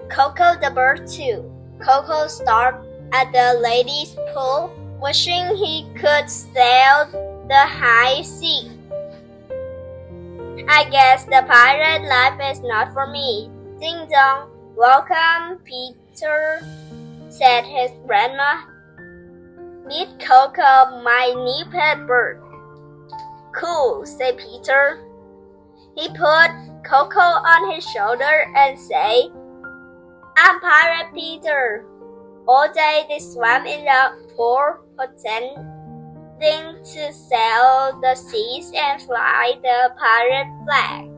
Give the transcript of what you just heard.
Coco the bird too. Coco stopped at the ladies' pool, wishing he could sail the high sea. I guess the pirate life is not for me. Ding dong. Welcome, Peter, said his grandma. Meet Coco, my new pet bird. Cool, said Peter. He put Coco on his shoulder and said, I'm Pirate Peter. All day they swam in the pool, pretending to sail the seas and fly the pirate flag.